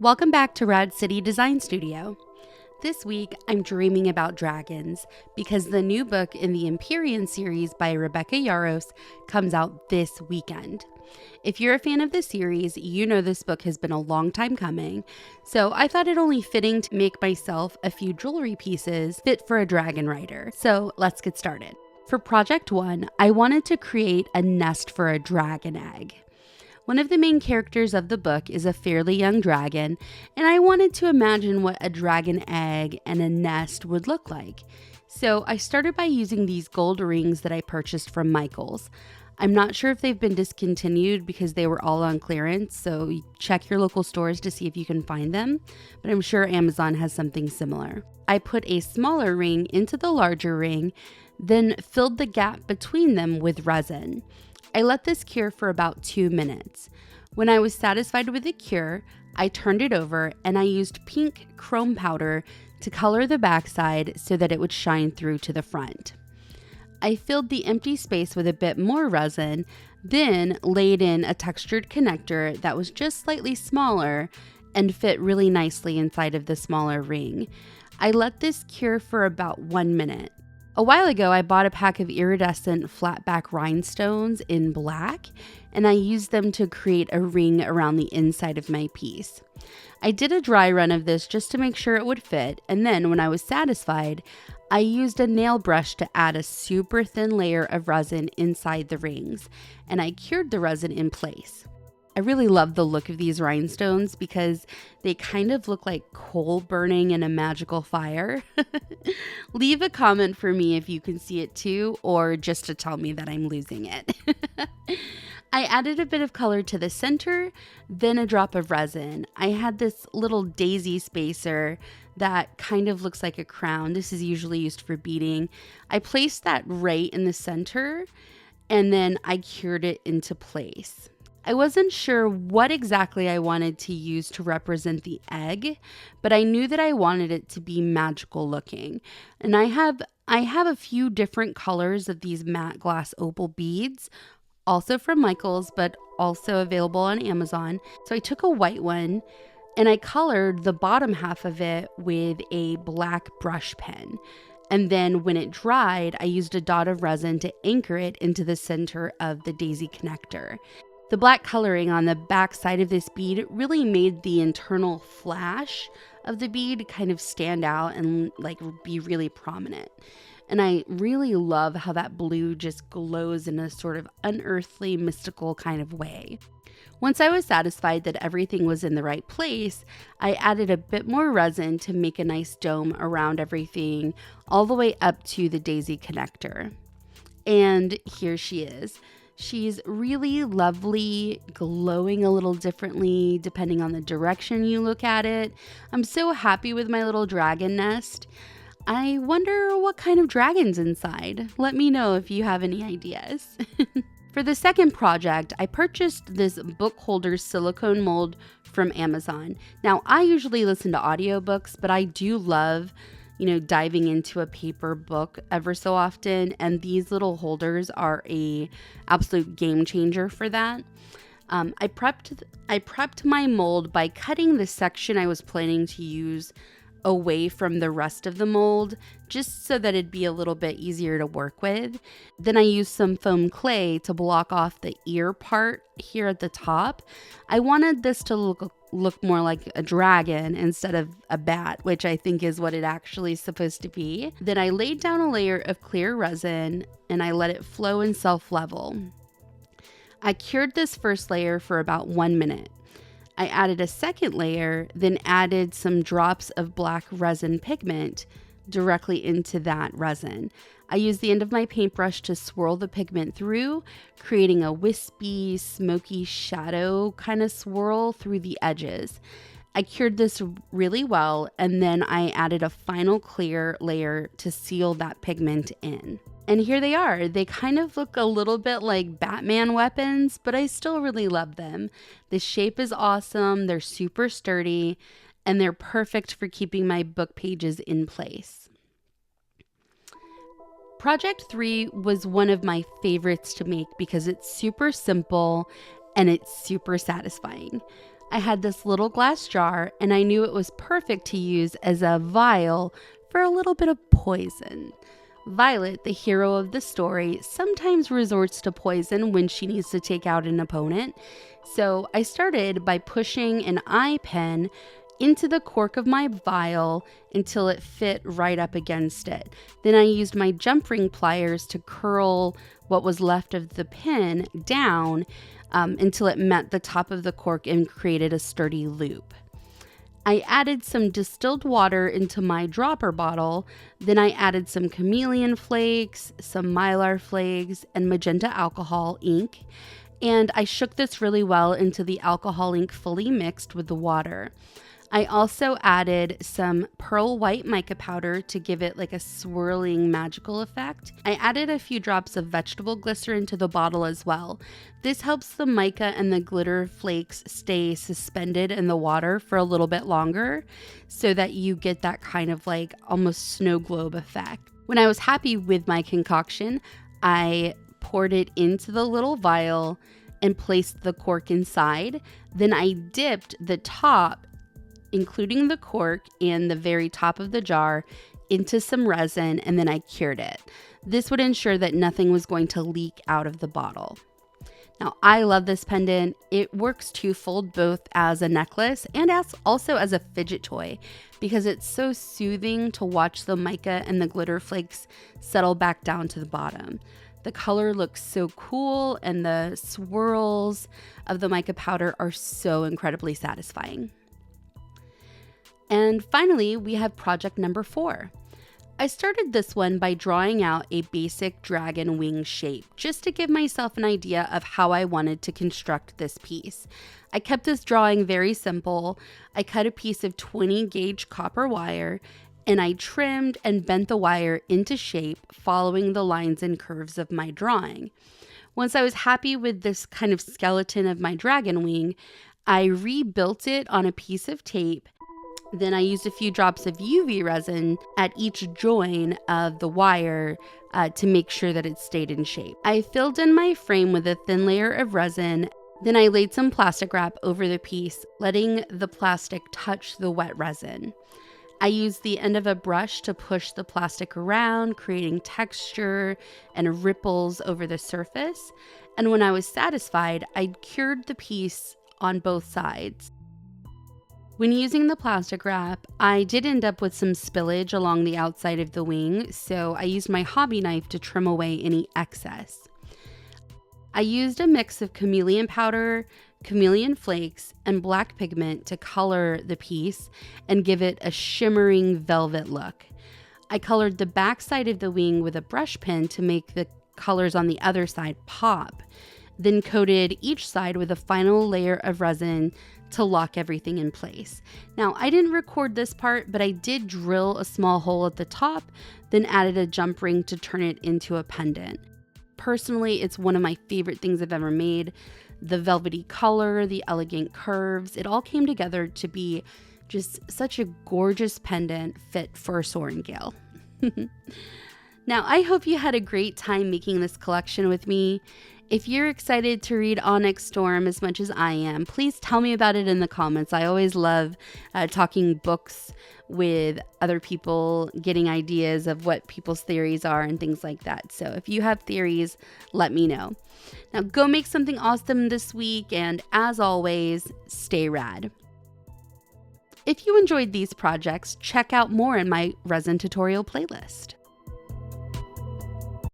Welcome back to Rad City Design Studio. This week, I'm dreaming about dragons because the new book in the Empyrean series by Rebecca Yarros comes out this weekend. If you're a fan of the series, you know this book has been a long time coming, so I thought it only fitting to make myself a few jewelry pieces fit for a dragon rider. So let's get started. For Project 1, I wanted to create a nest for a dragon egg. One of the main characters of the book is a fairly young dragon, and I wanted to imagine what a dragon egg and a nest would look like. So I started by using these gold rings that I purchased from Michael's. I'm not sure if they've been discontinued because they were all on clearance, so check your local stores to see if you can find them, but I'm sure Amazon has something similar. I put a smaller ring into the larger ring, then filled the gap between them with resin. I let this cure for about 2 minutes. When I was satisfied with the cure, I turned it over and I used pink chrome powder to color the backside so that it would shine through to the front. I filled the empty space with a bit more resin, then laid in a textured connector that was just slightly smaller and fit really nicely inside of the smaller ring. I let this cure for about 1 minute. A while ago, I bought a pack of iridescent flat-back rhinestones in black, and I used them to create a ring around the inside of my piece. I did a dry run of this just to make sure it would fit, and then when I was satisfied, I used a nail brush to add a super thin layer of resin inside the rings, and I cured the resin in place. I really love the look of these rhinestones because they kind of look like coal burning in a magical fire. Leave a comment for me if you can see it too, or just to tell me that I'm losing it. I added a bit of color to the center, then a drop of resin. I had this little daisy spacer that kind of looks like a crown. This is usually used for beading. I placed that right in the center, and then I cured it into place. I wasn't sure what exactly I wanted to use to represent the egg, but I knew that I wanted it to be magical looking. And I have a few different colors of these matte glass opal beads, also from Michael's, but also available on Amazon. So I took a white one and I colored the bottom half of it with a black brush pen. And then when it dried, I used a dot of resin to anchor it into the center of the daisy connector. The black coloring on the back side of this bead really made the internal flash of the bead kind of stand out and be really prominent. And I really love how that blue just glows in a sort of unearthly, mystical kind of way. Once I was satisfied that everything was in the right place, I added a bit more resin to make a nice dome around everything all the way up to the daisy connector. And here she is. She's really lovely, glowing a little differently depending on the direction you look at it. I'm so happy with my little dragon nest. I wonder what kind of dragon's inside. Let me know if you have any ideas. For the second project, I purchased this book holder silicone mold from Amazon. Now, I usually listen to audiobooks, but I do love diving into a paper book ever so often, and these little holders are a absolute game changer for that. I prepped my mold by cutting the section I was planning to use away from the rest of the mold, just so that it'd be a little bit easier to work with. Then I used some foam clay to block off the ear part here at the top. I wanted this to look more like a dragon instead of a bat, which I think is what it actually is supposed to be. Then I laid down a layer of clear resin and I let it flow and self-level. I cured this first layer for about 1 minute. I added a second layer, then added some drops of black resin pigment directly into that resin. I used the end of my paintbrush to swirl the pigment through, creating a wispy, smoky shadow kind of swirl through the edges. I cured this really well, and then I added a final clear layer to seal that pigment in. And here they are. They kind of look a little bit like Batman weapons, but I still really love them. The shape is awesome, they're super sturdy, and they're perfect for keeping my book pages in place. Project 3 was one of my favorites to make because it's super simple and it's super satisfying. I had this little glass jar and I knew it was perfect to use as a vial for a little bit of poison. Violet, the hero of the story, sometimes resorts to poison when she needs to take out an opponent. So I started by pushing an eye pen into the cork of my vial until it fit right up against it. Then I used my jump ring pliers to curl what was left of the pen down until it met the top of the cork and created a sturdy loop. I added some distilled water into my dropper bottle. Then I added some chameleon flakes, some mylar flakes, and magenta alcohol ink. And I shook this really well until the alcohol ink fully mixed with the water. I also added some pearl white mica powder to give it like a swirling magical effect. I added a few drops of vegetable glycerin to the bottle as well. This helps the mica and the glitter flakes stay suspended in the water for a little bit longer so that you get that kind of like almost snow globe effect. When I was happy with my concoction, I poured it into the little vial and placed the cork inside. Then I dipped the top, including the cork and the very top of the jar, into some resin, and then I cured it. This would ensure that nothing was going to leak out of the bottle. Now, I love this pendant. It works twofold, both as a necklace and also as a fidget toy, because it's so soothing to watch the mica and the glitter flakes settle back down to the bottom. The color looks so cool, and the swirls of the mica powder are so incredibly satisfying. And finally, we have project number 4. I started this one by drawing out a basic dragon wing shape, just to give myself an idea of how I wanted to construct this piece. I kept this drawing very simple. I cut a piece of 20 gauge copper wire, and I trimmed and bent the wire into shape, following the lines and curves of my drawing. Once I was happy with this kind of skeleton of my dragon wing, I rebuilt it on a piece of tape. Then I used a few drops of UV resin at each join of the wire to make sure that it stayed in shape. I filled in my frame with a thin layer of resin. Then I laid some plastic wrap over the piece, letting the plastic touch the wet resin. I used the end of a brush to push the plastic around, creating texture and ripples over the surface. And when I was satisfied, I cured the piece on both sides. When using the plastic wrap, I did end up with some spillage along the outside of the wing, so I used my hobby knife to trim away any excess. I used a mix of chameleon powder, chameleon flakes, and black pigment to color the piece and give it a shimmering velvet look. I colored the back side of the wing with a brush pen to make the colors on the other side pop, then coated each side with a final layer of resin to lock everything in place. Now, I didn't record this part, but I did drill a small hole at the top, then added a jump ring to turn it into a pendant. Personally, it's one of my favorite things I've ever made. The velvety color, the elegant curves, it all came together to be just such a gorgeous pendant fit for a soaring gale. Now, I hope you had a great time making this collection with me. If you're excited to read Onyx Storm as much as I am, please tell me about it in the comments. I always love talking books with other people, getting ideas of what people's theories are and things like that. So if you have theories, let me know. Now go make something awesome this week, and as always, stay rad. If you enjoyed these projects, check out more in my resin tutorial playlist.